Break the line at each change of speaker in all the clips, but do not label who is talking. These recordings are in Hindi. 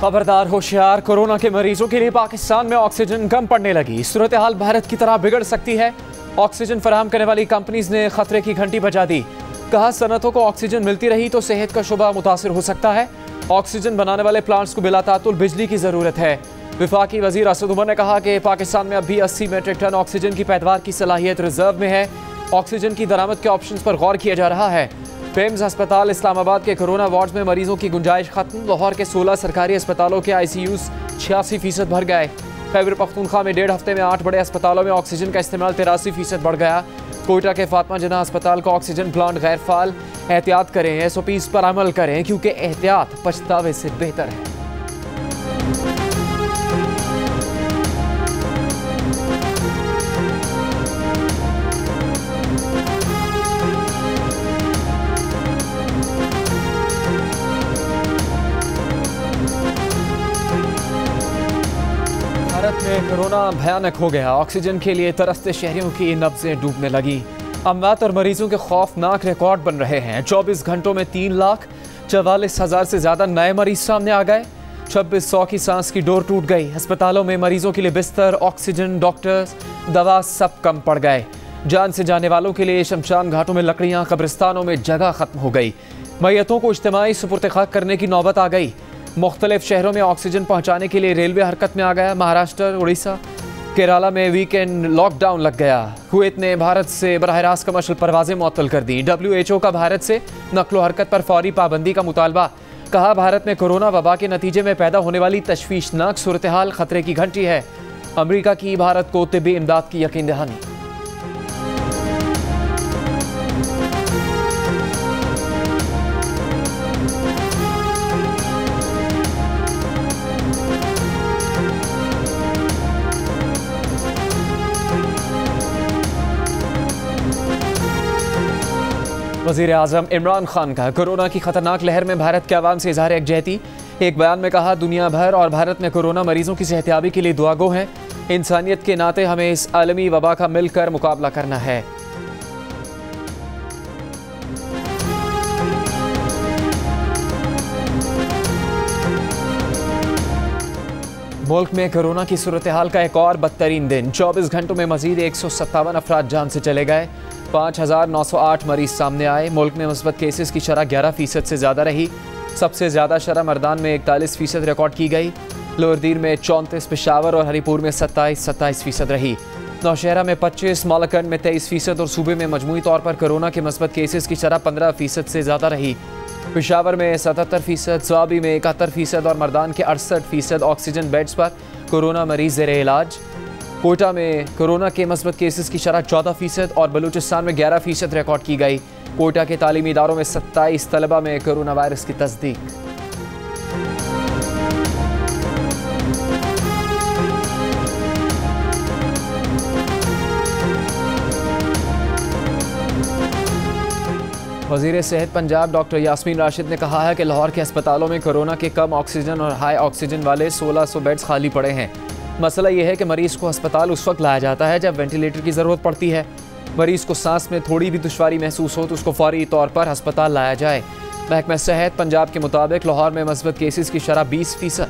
खबरदार होशियार, कोरोना के मरीजों के लिए पाकिस्तान में ऑक्सीजन कम पड़ने लगी। सूरत हाल भारत की तरह बिगड़ सकती है। ऑक्सीजन फराहम करने वाली कंपनीज ने खतरे की घंटी बजा दी। कहा सनतों को ऑक्सीजन मिलती रही तो सेहत का शुबा मुतासिर हो सकता है। ऑक्सीजन बनाने वाले प्लांट्स को बिलातातुल बिजली की जरूरत है। विफाकी वजीर असद उमर ने कहा कि पाकिस्तान में अब भी 80 मीट्रिक टन ऑक्सीजन की पैदावार की सलाहियत रिजर्व में है। ऑक्सीजन की दरामद के ऑप्शन पर गौर किया जा रहा है। पेम्स अस्पताल इस्लामाबाद के कोरोना वार्ड में मरीजों की गुंजाइश खत्म। लाहौर के 16 सरकारी अस्पतालों के ICUs 86% भर गए। खैबर पख्तूनख्वा में 1.5 हफ्ते में 8 बड़े अस्पतालों में ऑक्सीजन का इस्तेमाल 83% बढ़ गया। कोयटा के फातिमा जिन्ना अस्पताल का ऑक्सीजन प्लांट गैर फाल। एहतियात करें, SOPs पर अमल करें, क्योंकि एहतियात पछतावे से बेहतर है। भारत में कोरोना भयानक हो गया। ऑक्सीजन के लिए तरसते शहरियों की नब्जें डूबने लगी। अमवात और मरीजों के खौफनाक रिकॉर्ड बन रहे हैं। 24 घंटों में 3,44,000 से ज्यादा नए मरीज सामने आ गए। 2600 की सांस की डोर टूट गई। अस्पतालों में मरीजों के लिए बिस्तर, ऑक्सीजन, डॉक्टर्स, दवा सब कम पड़ गए। जान से जाने वालों के लिए शमशान घाटों में लकड़ियां, कब्रिस्तानों में जगह खत्म हो गई। मैयतों को इज्तिमाई सुपुर्द खाक करने की नौबत आ गई। मुख्तलिफ शहरों में ऑक्सीजन पहुंचाने के लिए रेलवे हरकत में आ गया। महाराष्ट्र, उड़ीसा, केरला में वीकेंड लॉकडाउन लग गया। कुवैत ने भारत से बराह रास्त कमर्शियल परवाजें मुअत्तल कर दी। WHO का भारत से नक्लो हरकत पर फौरी पाबंदी का मुतालबा। कहा भारत में कोरोना वबा के नतीजे में पैदा होने वाली तशवीशनाक सूरत हाल खतरे की घंटी है। अमरीका की भारत को तिब्बी इमदाद की यकीन दहानी। वज़ीर आज़म इमरान खान का कोरोना की खतरनाक लहर में भारत के अवाम से इज़हार यकजहती। एक बयान में कहा, दुनिया भर और भारत में कोरोना मरीजों की सेहतियाबी के लिए दुआगो हैं। इंसानियत के नाते हमें इस आलमी वबा का मिलकर मुकाबला करना है। मुल्क में कोरोना की सूरत हाल का एक और बदतरीन दिन। 24 घंटों में मजीद 157 अफराद जान से चले गए। 5,908 मरीज सामने आए। मुल्क में मुस्बत केसेस की शरह 11% से ज़्यादा रही। सबसे ज़्यादा शरह मर्दान में 41% रिकॉर्ड की गई। लोअरदीर में 34, पेशावर और हरीपुर में 27% रही। नौशहरा में 25, मालकंड में 23% और सूबे में मजमूई तौर पर कोरोना के मुस्बत केसेस की शरह 15% से ज़्यादा रही। पेशावर में 77%, स्वाबी में 71% और मर्दान के 68% ऑक्सीजन बेड्स पर कोरोना मरीज ज़ेरे इलाज। कोयटा में कोरोना के मुस्बत केसेस की शरह 14% और बलूचिस्तान में 11% रिकॉर्ड की गई। कोयटा के तालीमी इदारों में 27 तलबा में कोरोना वायरस की तस्दीक। वज़ीर सेहत पंजाब डॉक्टर यास्मीन राशिद ने कहा है कि लाहौर के अस्पतालों में कोरोना के कम ऑक्सीजन और हाई ऑक्सीजन वाले 1600 बेड्स खाली पड़े हैं। मसला यह है कि मरीज़ को अस्पताल उस वक्त लाया जाता है जब वेंटिलेटर की ज़रूरत पड़ती है। मरीज़ को सांस में थोड़ी भी दुश्वारी महसूस हो तो उसको फौरी तौर पर अस्पताल लाया जाए। महकमा सेहत पंजाब के मुताबिक लाहौर में मुस्बत केसेस की शरह 20%,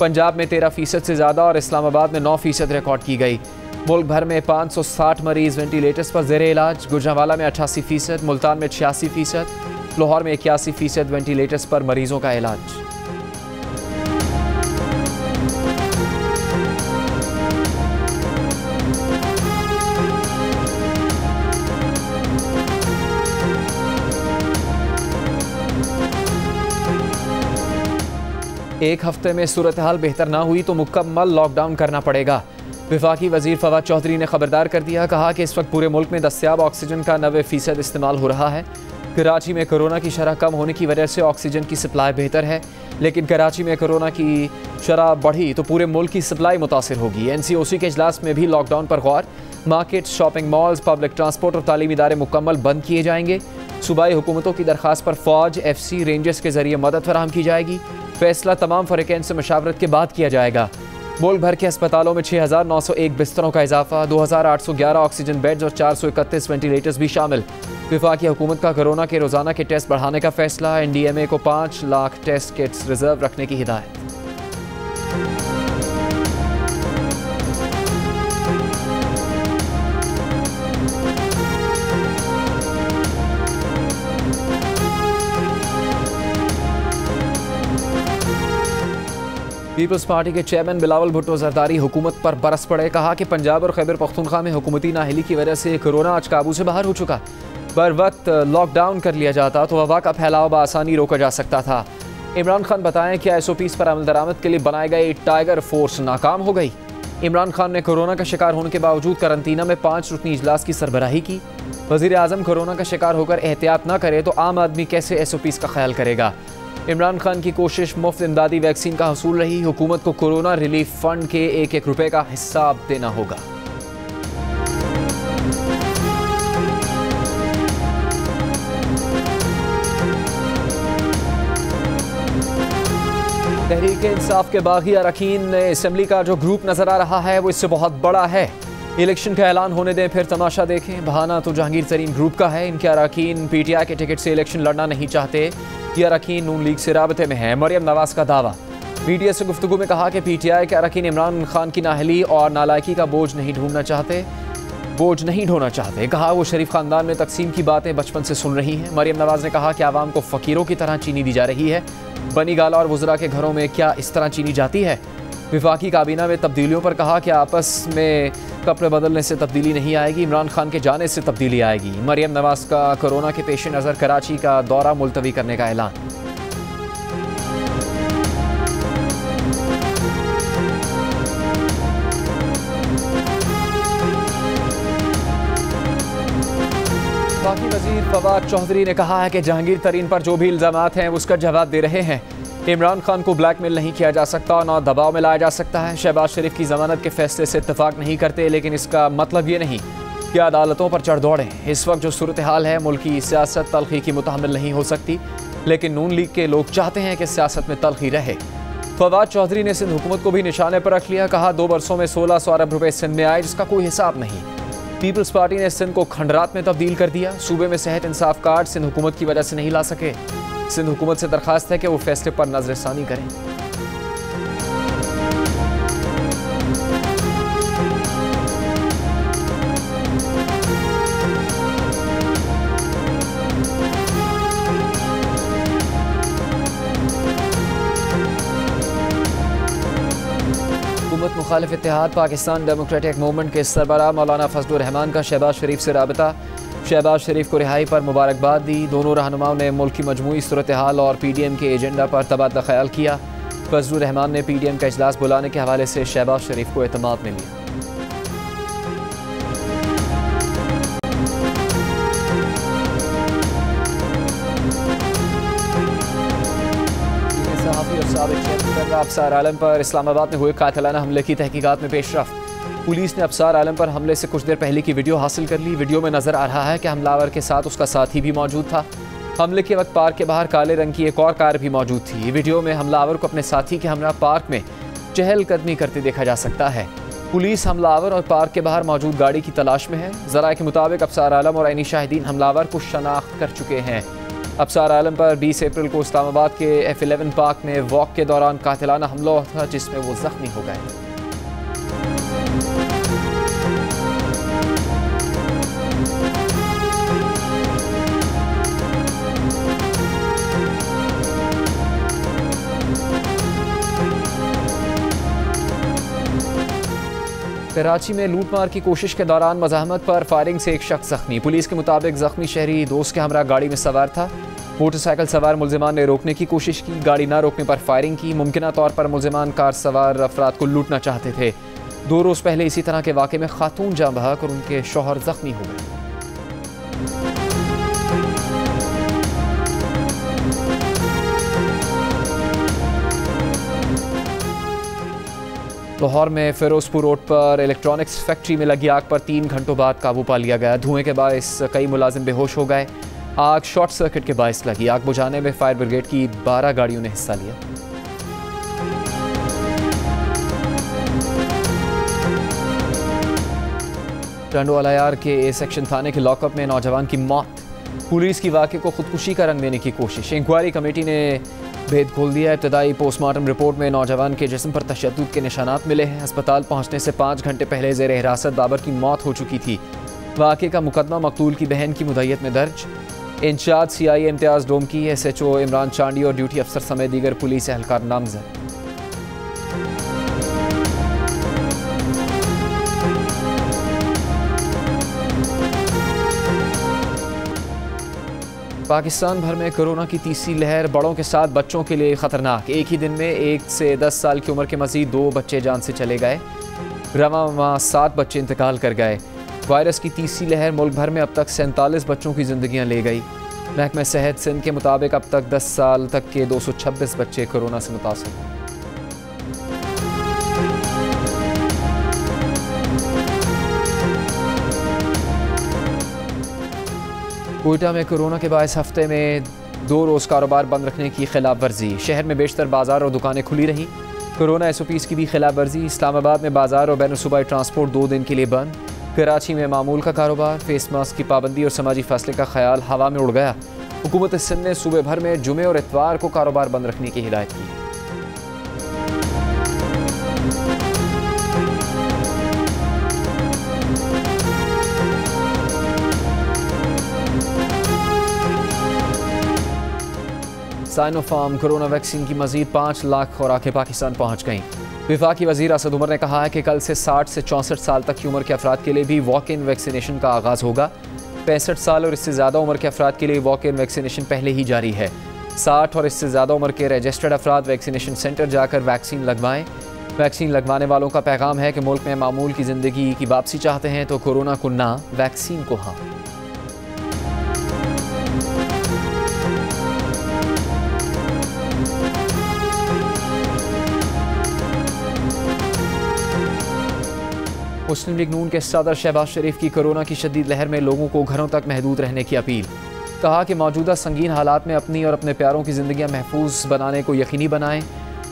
पंजाब में 13% से ज़्यादा और इस्लामाबाद में 9% रिकॉर्ड की गई। मुल्क भर में 560 मरीज़ वेंटिलेटर्स पर ज़ेरे इलाज। गुजरांवाला में 88%, मुल्तान में 86%, लाहौर में 81% वेंटिलेटर्स पर मरीज़ों का इलाज। एक हफ्ते में सूरत हाल बेहतर ना हुई तो मुकम्मल लॉकडाउन करना पड़ेगा। विफाकी वजीर फवाद चौधरी ने खबरदार कर दिया। कहा कि इस वक्त पूरे मुल्क में दस्तियाब ऑक्सीजन का 90% इस्तेमाल हो रहा है। कराची में कोरोना की शरह कम होने की वजह से ऑक्सीजन की सप्लाई बेहतर है, लेकिन कराची में कोरोना की शरह बढ़ी तो पूरे मुल्क की सप्लाई मुतासिर होगी। NCOC के इजलास में भी लॉकडाउन पर गौर। Market, shopping malls, public transport और तालीमी इदारे मुकम्मल बंद किए जाएंगे। सूबाई हुकूमतों की दरख्वास्त पर फौज, FC, रेंजर्स के जरिए मदद फराहम की जाएगी। फैसला तमाम फ़रीक़ैन से मशावरत के बाद किया जाएगा। मुल्क भर के अस्पतालों में 6,901 बिस्तरों का इजाफा, 2,811 ऑक्सीजन बेड्स और 431 वेंटिलेटर्स भी शामिल। वफाकी हुकूमत का कोरोना के रोज़ाना के टेस्ट बढ़ाने का फैसला। NDMA को 5 लाख टेस्ट किट्स रिजर्व रखने की हिदायत। पीपल्स पार्टी के चेयरमैन बिलावल भुट्टो जरदारी हुकूमत पर बरस पड़े। कहा कि पंजाब और खैबर पख्तूनख्वा में हुकूमती नाअहली की वजह से कोरोना आज काबू से बाहर हो चुका। बर वक्त लॉकडाउन कर लिया जाता तो वबा का फैलाव बआसानी रोका जा सकता था। इमरान खान बताएं कि SOPs पर अमल दरामद के लिए बनाई गई टाइगर फोर्स नाकाम हो गई। इमरान खान ने कोरोना का शिकार होने के बावजूद करंतना में 5 रुकनी इजलास की सरबराही की। वज़ीर आज़म कोरोना का शिकार होकर एहतियात न करे तो आम आदमी कैसे SOPs का ख्याल करेगा। इमरान खान की कोशिश मुफ्त इमदादी वैक्सीन का हसूल रही। हुकूमत को कोरोना रिलीफ फंड के 1-1 रुपए का हिसाब देना होगा। तहरीक इंसाफ के बागी अरकान असम्बली का जो ग्रुप नजर आ रहा है वो इससे बहुत बड़ा है। इलेक्शन का ऐलान होने दें फिर तमाशा देखें। बहाना तो जहांगीर तरीन ग्रुप का है। इनके अरकान PTI के टिकट से इलेक्शन लड़ना नहीं चाहते। ये अरकान नून लीग से राबते में है। मरियम नवाज का दावा। मीडिया से गुफ्तगू में कहा कि PTI के अरकान इमरान खान की नाअहली और नालायकी का बोझ नहीं ढोना चाहते। कहा वो शरीफ खानदान में तकसीम की बातें बचपन से सुन रही हैं। मरियम नवाज ने कहा कि आवाम को फ़कीरों की तरह चीनी दी जा रही है। बनी गाला और वज़रा के घरों में क्या इस तरह चीनी जाती है। विफाकी काबीना में तब्दीलियों पर कहा कि आपस में कपड़े बदलने से तब्दीली नहीं आएगी, इमरान खान के जाने से तब्दीली आएगी। मरियम नवाज का कोरोना के पेश नज़र कराची का दौरा मुलतवी करने का ऐलान। वफाकी वज़ीर फवाद चौधरी ने कहा है कि जहांगीर तरीन पर जो भी इल्ज़ामात हैं उसका जवाब दे रहे हैं। इमरान खान को ब्लैकमेल नहीं किया जा सकता और न दबाव में लाया जा सकता है। शहबाज शरीफ की ज़मानत के फैसले से इत्तेफाक नहीं करते, लेकिन इसका मतलब ये नहीं कि अदालतों पर चढ़ दौड़ें। इस वक्त जो सूरत हाल है मुल्की सियासत तल्खी की मुतहम्मिल नहीं हो सकती, लेकिन नून लीग के लोग चाहते हैं कि सियासत में तल्खी रहे। फवाद चौधरी ने सिंध हुकूमत को भी निशाने पर रख लिया। कहा 2 बरसों में 1600 अरब रुपए सिंध में आए जिसका कोई हिसाब नहीं। पीपल्स पार्टी ने सिंध को खंडरात में तब्दील कर दिया। सूबे में सेहत इंसाफ कार्ड सिंध हुकूमत की वजह से नहीं ला सके। सिंध हुकूमत से दरखास्त है कि वो फैसले पर नजरसानी करें। हुकूमत मुखालिफ इत्तेहाद पाकिस्तान डेमोक्रेटिक मूवमेंट के सरबराह मौलाना फजलुर रहमान का शहबाज शरीफ से राबता। शहबाज शरीफ को रिहाई पर मुबारकबाद दी। दोनों रहनुमाओं ने मुल्क की मजमूई सूरत हाल और PDM के एजेंडा पर तबादला ख्याल किया। फजलुर रहमान ने PDM का इजलास बुलाने के हवाले से शहबाज शरीफ को एतमाद में लिया। सहाफ़ी और साबिक चेयरमैन अफसार आलम पर इस्लामाबाद में हुए कातिलाना हमले की तहकीकात में पेशरफ्त। पुलिस ने अफसार आलम पर हमले से कुछ देर पहले की वीडियो हासिल कर ली। वीडियो में नजर आ रहा है कि हमलावर के साथ उसका साथी भी मौजूद था। हमले के वक्त पार्क के बाहर काले रंग की एक और कार भी मौजूद थी। वीडियो में हमलावर को अपने साथी के हमरा पार्क में चहलकदमी करते देखा जा सकता है। पुलिस हमलावर और पार्क के बाहर मौजूद गाड़ी की तलाश में है। ज़राए के मुताबिक अफसार आलम और ऐनी शाहिदीन हमलावर को शनाख्त कर चुके हैं। अफसार आलम पर 20 अप्रैल को इस्लामाबाद के F11 पार्क में वॉक के दौरान कातिलाना हमला हुआ था जिसमें वो जख्मी हो गए। कराची में लूटमार की कोशिश के दौरान मज़ाहमत पर फायरिंग से एक शख्स जख्मी। पुलिस के मुताबिक जख्मी शहरी दोस्त के हमरा गाड़ी में सवार था। मोटरसाइकिल सवार मुल्जिमान ने रोकने की कोशिश की। गाड़ी ना रोकने पर फायरिंग की। मुमकिना तौर पर मुल्जिमान कार सवार अफराद को लूटना चाहते थे। 2 रोज़ पहले इसी तरह के वाक़े में खातून जाँ बहक और उनके शौहर जख्मी हो गए। लाहौर में फिरोजपुर रोड पर इलेक्ट्रॉनिक्स फैक्ट्री में लगी आग पर 3 घंटों बाद काबू पा लिया गया। धुएं के बायस कई मुलाजिम बेहोश हो गए। आग शॉर्ट सर्किट के बायस लगी। आग बुझाने में फायर ब्रिगेड की 12 गाड़ियों ने हिस्सा लिया। टंडोवालायार के A सेक्शन थाने के लॉकअप में नौजवान की मौत। पुलिस की वाक़े को खुदकुशी का रंग देने की कोशिश। इंक्वायरी कमेटी ने भेद खोल दिया। इब्तदाई पोस्टमार्टम रिपोर्ट में नौजवान के जिस्म पर तशद्दुद के निशानात मिले हैं। अस्पताल पहुंचने से 5 घंटे पहले ज़ेर हिरासत बाबर की मौत हो चुकी थी। वाक़े का मुकदमा मकतूल की बहन की मुद्दत में दर्ज। इंचार्ज CI इम्तियाज़ डोमकी, SHO इमरान चांडी और ड्यूटी अफसर समेत दीगर पुलिस एहलकार नामजद। पाकिस्तान भर में कोरोना की तीसरी लहर, बड़ों के साथ बच्चों के लिए खतरनाक। एक ही दिन में 1 से 10 साल की उम्र के मजीद 2 बच्चे जान से चले गए। रवां माह 7 बच्चे इंतकाल कर गए। वायरस की तीसरी लहर मुल्क भर में अब तक 47 बच्चों की जिंदगियां ले गई। महकमा सेहत सिंध के मुताबिक अब तक 10 साल तक के 226 बच्चे कोरोना से मुतासर हुए। कोयटा में कोरोना के बायस हफ्ते में 2 रोज़ कारोबार बंद रखने की खिलाफ वर्जी। शहर में बेशतर बाजार और दुकानें खुली रही। कोरोना SOPs की भी खिलाफ वर्जी। इस्लामाबाद में बाजार और बैन सूबाई ट्रांसपोर्ट 2 दिन के लिए बंद। कराची में मामूल का कारोबार। फेस मास्क की पाबंदी और समाजी फासले का ख्याल हवा में उड़ गया। हुकूमत सिंध ने सूबे भर में जुमे और इतवार को कारोबार बंद रखने की हिदायत की है। साइनोफार्म कोरोना वैक्सीन की मजीद 5 लाख खुराकें पाकिस्तान पहुंच गईं। वफाकी वजीर असद उमर ने कहा है कि कल से 60 से 64 साल तक की उम्र के अफराद के लिए भी वॉक इन वैक्सीनेशन का आगाज़ होगा। 65 साल और इससे ज़्यादा उम्र के अफराद के लिए वॉक इन वैक्सीनेशन पहले ही जारी है। 60 और इससे ज़्यादा उम्र के रजिस्टर्ड अफराद वैक्सीनेशन सेंटर जाकर वैक्सीन लगवाएं। वैक्सीन लगवाने वालों का पैगाम है कि मुल्क में मामूल की ज़िंदगी की वापसी चाहते हैं तो कोरोना को ना, वैक्सीन को हाँ। मुस्लिम लीग नून के सदर शहबाज शरीफ की कोरोना की शदीद लहर में लोगों को घरों तक महदूद रहने की अपील। कहा कि मौजूदा संगीन हालात में अपनी और अपने प्यारों की ज़िंदगियां महफूज बनाने को यकीनी बनाएं।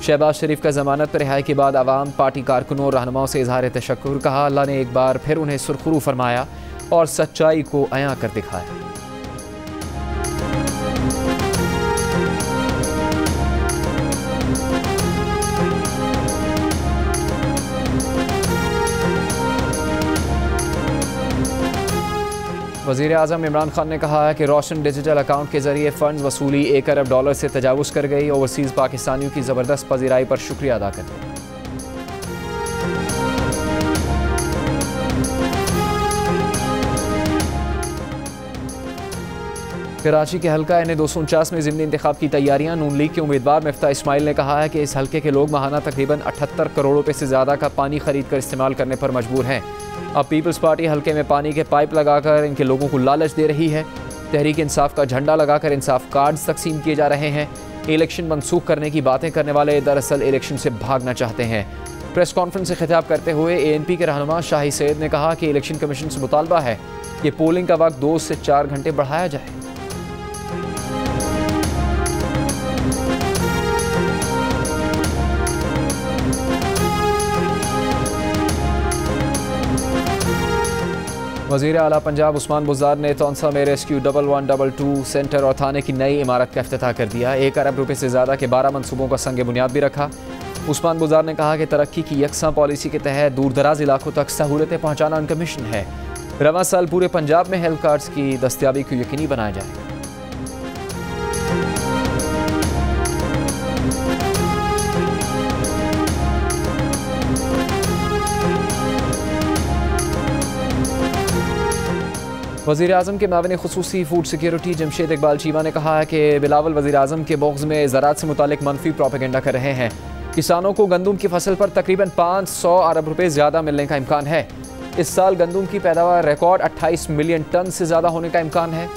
शहबाज शरीफ का ज़मानत पर रिहाई के बाद आवाम, पार्टी कारकुनों और रहनुमाओं से इजहार तशक्कुर। कहा अल्लाह ने एक बार फिर उन्हें सुरखरू फरमाया और सच्चाई को अयां कर दिखाया। वज़ीर आज़म इमरान खान ने कहा है कि रोशन डिजिटल अकाउंट के जरिए फ़ंड वसूली $1 अरब से तजावुज़ कर गई। ओवरसीज़ पाकिस्तानियों की ज़बरदस्त पजीराई पर शुक्रिया अदा करते हैं। कराची के हल्का NA-249 में ज़िमनी इंतखाब की तैयारियां। नून लीग के उम्मीदवार मिफ्ता इस्माइल ने कहा है कि इस हल्के के लोग माहाना तकरीबन 78 करोड़ रुपए से ज़्यादा का पानी खरीद कर इस्तेमाल करने पर मजबूर हैं। अब पीपल्स पार्टी हल्के में पानी के पाइप लगाकर इनके लोगों को लालच दे रही है। तहरीक इंसाफ का झंडा लगाकर इंसाफ कार्ड्स तकसीम किए जा रहे हैं। इलेक्शन मनसूख करने की बातें करने वाले दरअसल इलेक्शन से भागना चाहते हैं। प्रेस कॉन्फ्रेंस से खिताब करते हुए ANP के रहनुमा शाही सैयद ने कहा कि इलेक्शन कमीशन से मुतालबा है कि पोलिंग का वक्त 2 से 4 घंटे बढ़ाया जाए। वज़ीर आला पंजाब उस्मान बुज़दार ने तौंसा में रेस्क्यू 1122 सेंटर और थाने की नई इमारत का इफ्तिताह कर दिया। $1 अरब से ज़्यादा के 12 मनसूबों का संग बुनियाद भी रखा। उस्मान बुज़दार ने कहा कि तरक्की की यकसा पॉलिसी के तहत दूर दराज इलाकों तक सहूलतें पहुँचाना उनका मिशन है। रवां साल पूरे पंजाब में हेल्थ कार्ड्स की दस्तियाबी को यकीनी बनाया जाएगा। वज़ीर आज़म के मावन खुसूसी फूड सिक्योरिटी जमशेद इकबाल चीमा ने कहा है कि बिलावल वज़ीर आज़म के बोग्ज़ में ज़राअत से मुतालिक मनफी प्रोपेगेंडा कर रहे हैं। किसानों को गंदम की फसल पर तकरीबन 500 अरब रुपए ज़्यादा मिलने का इम्कान है। इस साल गंदम की पैदावार रिकॉर्ड 28 मिलियन टन से ज़्यादा होने का इम्कान है।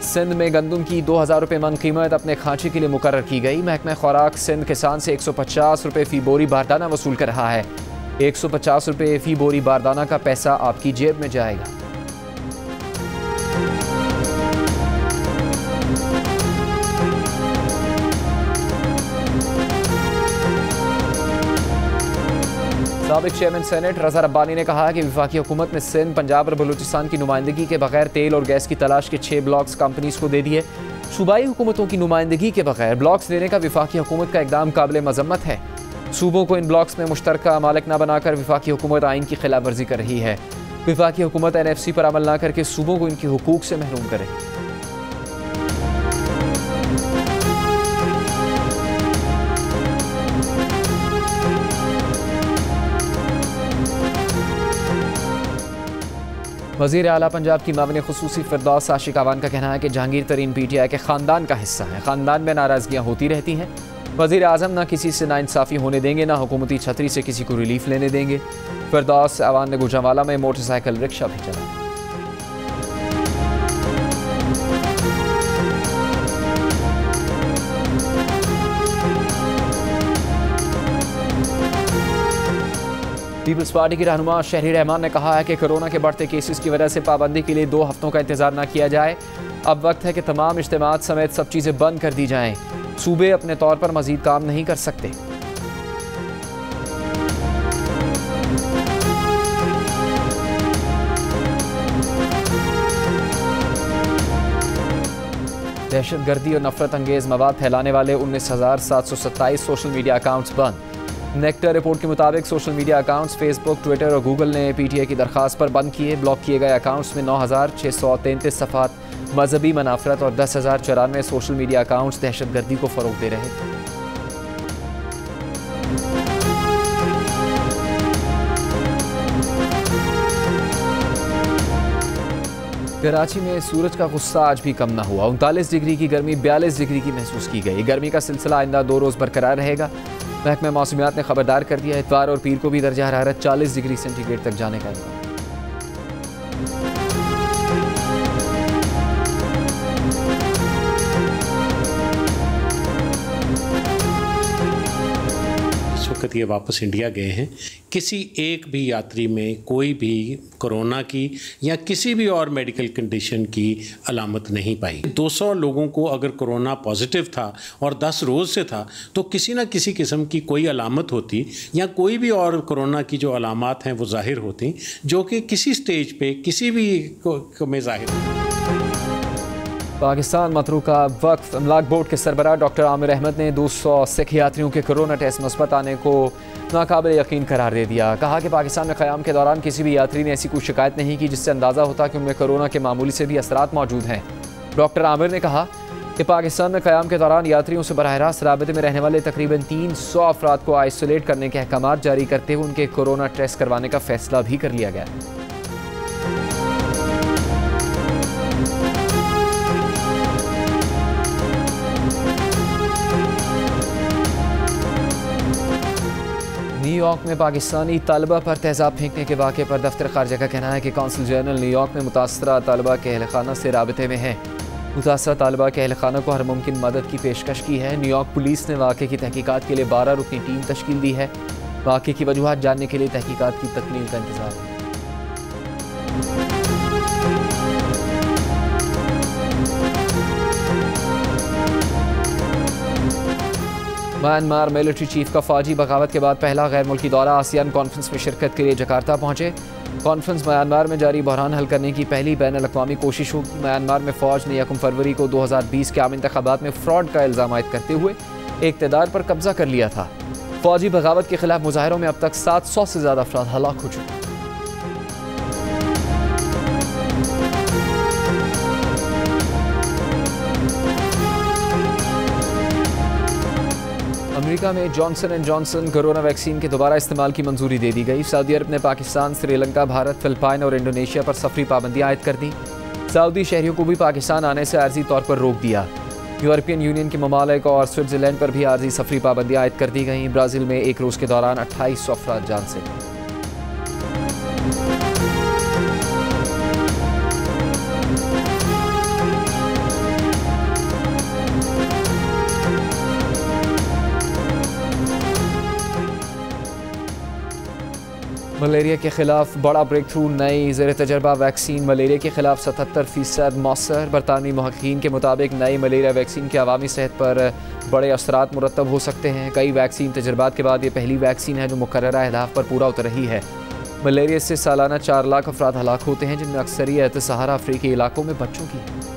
सिंध में गंदम की 2000 रुपये मन कीमत अपने खांचे के लिए मुकर्रर की गई। महकमा खुराक सिंध किसान से 150 रुपये फ़ी बोरी बारदाना वसूल कर रहा है। 150 रुपये फ़ी बोरी बारदाना का पैसा आपकी जेब में जाएगा। साबिक चेयरमैन सेनेट रज़ा रब्बानी ने कहा कि वफाकी हुकूमत ने सिंध, पंजाब और बलूचिस्तान की नुमाइंदगी के बगैर तेल और गैस की तलाश के 6 ब्लॉक्स कंपनीज को दे दिए। सूबाई हुकूमतों की नुमाइंदगी के बगैर ब्लॉक्स देने का वफाकी हुकूमत का इकदाम काबिल मजम्मत है। सूबों को इन ब्लॉक्स में मुश्तरका मालिक न बनाकर वफाकी हुकूमत आइन की खिलाफ वर्जी कर रही है। वफाकी हुकूमत NFC पर अमल न करके सूबों को इनके हुकूक से महरूम कर रही है। वज़ीर आला पंजाब की मामले खुसूसी फिरदौस आशिक अवान का कहना है कि जहांगीर तरीन PTI के ख़ानदान का हिस्सा है। ख़ानदान में नाराज़गियाँ होती रहती हैं। वज़ीर आज़म ना किसी से नाइंसाफ़ी होने देंगे, ना हुकूमती छतरी से किसी को रिलीफ लेने देंगे। फिरदौस अवान ने गुजरांवाला में मोटरसाइकिल रिक्शा भी चलाया। पीपल्स पार्टी की रहनुमा शहरी रहमान ने कहा है कि कोरोना के बढ़ते केसेस की वजह से पाबंदी के लिए 2 हफ्तों का इंतजार न किया जाए। अब वक्त है कि तमाम इज्तिमात समेत सब चीज़ें बंद कर दी जाएं। सूबे अपने तौर पर मजीद काम नहीं कर सकते। दहशतगर्दी और नफरत अंगेज मवाद फैलाने वाले 19,727 सोशल मीडिया अकाउंट्स बंद। नेक्टर रिपोर्ट के मुताबिक social media accounts Facebook, Twitter और गूगल ने PTI की दरख्वास्त पर बंद किए। ब्लॉक किए गए अकाउंट्स में 9,633 सफ़ात मजहबी मनाफरत और 10,094 सोशल मीडिया अकाउंट्स दहशतगर्दी को फ़रोग दे रहे थे। कराची में सूरज का गुस्सा आज भी कम न हुआ। 39 डिग्री की गर्मी 42 डिग्री की महसूस की गई। गर्मी का सिलसिला आइंदा 2 रोज़ बरकरार रहेगा। महकमा मौसमियात ने खबरदार कर दिया, इतवार और पीर को भी दर्जा हरारत 40 डिग्री सेंटीग्रेड तक जाने का इम्कान।
वक्त ये वापस इंडिया गए हैं। किसी एक भी यात्री में कोई भी कोरोना की या किसी भी और मेडिकल कंडीशन की अलामत नहीं पाई। 200 लोगों को अगर कोरोना पॉजिटिव था और 10 रोज़ से था तो किसी न किसी किस्म की कोई अलामत होती या कोई भी और कोरोना की जो अलामात हैं वो ज़ाहिर होती, जो कि किसी स्टेज पे किसी भी में ज़ाहिर।
पाकिस्तान मतरूका वक्फ अमलाक बोर्ड के सरबराह डॉक्टर आमिर अहमद ने 200 सिख यात्रियों के कोरोना टेस्ट मुस्बत आने को नाकाबिल यकीन करार दे दिया। कहा कि पाकिस्तान में क़याम के दौरान किसी भी यात्री ने ऐसी कोई शिकायत नहीं की जिससे अंदाज़ा होता कि उनमें कोरोना के मामूली से भी असरात मौजूद हैं। डॉक्टर आमिर ने कहा कि पाकिस्तान में क़याम के दौरान यात्रियों से बराह रास्त राबते में रहने वाले तकरीबन 300 अफराद को आइसोलेट करने के अहकाम जारी करते हुए उनके कोरोना टेस्ट करवाने का फैसला भी कर लिया गया। न्यूयॉर्क में पाकिस्तानी तालिबा पर तेज़ाब फेंकने के वाक़े पर दफ्तर ख़ारजा का कहना है कि कौंसल जनरल न्यूयॉर्क में मुतासरा तालिबा के अहल खाना से राबते में है। मुतासरा तालिबा के अहल खाना को हर मुमकिन मदद की पेशकश की है। न्यूयॉर्क पुलिस ने वाक़े की तहकीकात के लिए 12 रुकनी टीम तश्कील दी है। वाक़े की वजूहात जानने के लिए तहकीकात की तकमील का इंतज़ार है। म्यांमार मिलिट्री चीफ का फौजी बगावत के बाद पहला गैर मुल्की दौरा। आसियान कॉन्फ्रेंस में शिरकत के लिए जकार्ता पहुंचे। कॉन्फ्रेंस म्यांमार में जारी बहरान हल करने की पहली बैन अल-अक़वामी कोशिश होगी। म्यांमार में फ़ौज ने 1 फरवरी को 2020 के आम इंतख़ाबात में फ्रॉड का इल्ज़ाम आयद करते हुए इक़्तिदार पर कब्जा कर लिया था। फौजी बगावत के खिलाफ मुजाहिरों में अब तक 700 से ज़्यादा अफराद हलाक हो चुके हैं। अमेरिका में Johnson and Johnson corona vaccine के दोबारा इस्तेमाल की मंजूरी दे दी गई। सऊदी अरब ने पाकिस्तान, श्रीलंका, भारत, फिलिपाइन और इंडोनेशिया पर सफरी पाबंदियां आयद कर दी। सऊदी शहरियों को भी पाकिस्तान आने से आर्जी तौर पर रोक दिया। यूरोपियन यूनियन के ममालिक और स्विट्ज़रलैंड पर भी आर्जी सफरी पाबंदियां आयद कर दी गई। ब्राज़ील में एक रोज़ के दौरान 2800 अफराद जान से गए। मलेरिया के खिलाफ बड़ा ब्रेक थ्रू। नई ज़ेर तजर्बा वैक्सीन मलेरिया के खिलाफ 77% मौसर। बरतानवी मुहक्कीकीन के मुताबिक नई मलेरिया वैक्सीन के अवामी सेहत पर बड़े असरात मुरतब हो सकते हैं। कई वैक्सीन तजर्बात के बाद ये पहली वैक्सीन है जो मुकर्ररा अहदाफ पर पूरा उतर रही है। मलेरिया से सालाना 4 लाख अफराद हलाक होते हैं, जिनमें अक्सरियत सहारा अफ्रीकी इलाकों में बच्चों की है।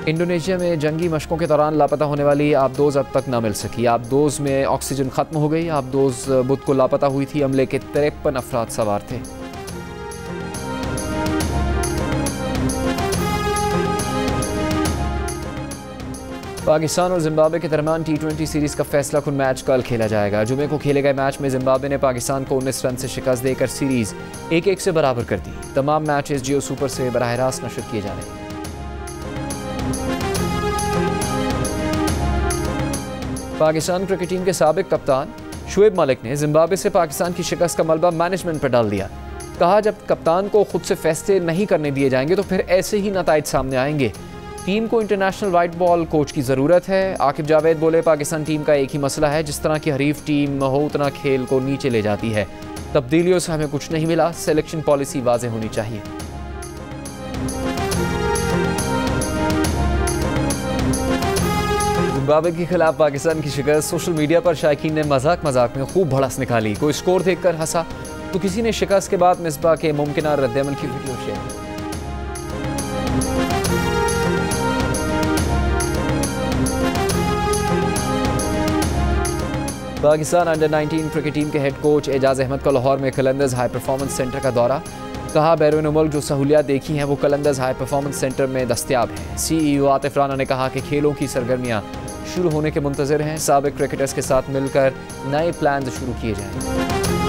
इंडोनेशिया में जंगी मशकों के दौरान लापता होने वाली आबदोज़ अब तक न मिल सकी। आबदोज़ में ऑक्सीजन ख़त्म हो गई। आबदोज़ बुध को लापता हुई थी। अमले के 53 अफराद सवार थे। पाकिस्तान और जिम्बाब्वे के दरमियान T20 सीरीज का फैसला कुन मैच कल खेला जाएगा। जुमे को खेले गए मैच में जिम्बाब्वे ने पाकिस्तान को 19 रन से शिकस्त देकर सीरीज 1-1 से बराबर कर दी। तमाम मैचेस जियो सुपर से बराह रास्त नशर किए जा रहे हैं। पाकिस्तान क्रिकेट टीम के साबिक कप्तान शुएब मलिक ने जिम्बाब्वे से पाकिस्तान की शिकस्त का मलबा मैनेजमेंट पर डाल दिया। कहा, जब कप्तान को खुद से फैसले नहीं करने दिए जाएंगे तो फिर ऐसे ही नताइज सामने आएंगे। टीम को इंटरनेशनल वाइट बॉल कोच की ज़रूरत है। आकिब जावेद बोले, पाकिस्तान टीम का एक ही मसला है, जिस तरह की हरीफ टीम हो उतना खेल को नीचे ले जाती है। तब्दीलियों से हमें कुछ नहीं मिला, सिलेक्शन पॉलिसी वाज़ेह होनी चाहिए। जिम्बाब्वे के खिलाफ पाकिस्तान की शिकस्त। सोशल मीडिया पर शायकीन ने मजाक में खूब भड़ास निकाली। कोई स्कोर देखकर हंसा तो किसी ने शिकस्त के बाद मिसबाह के मुमकिन रद्द-ए-अमल की वीडियो शेयर की। पाकिस्तान अंडर-19 क्रिकेट टीम के हेड कोच एजाज अहमद का लाहौर में कलंदर्स हाई परफॉर्मेंस सेंटर का दौरा। कहा, बैरून मुल्क जो सहूलियात देखी हैं वो कलंदर्स हाई परफॉर्मेंस सेंटर में दस्तयाब हैं। CEO आतिफ राना ने कहा कि खेलों की सरगर्मियां शुरू होने के मुंतज़िर हैं। साबिक क्रिकेटर्स के साथ मिलकर नए प्लान शुरू किए जाएंगे।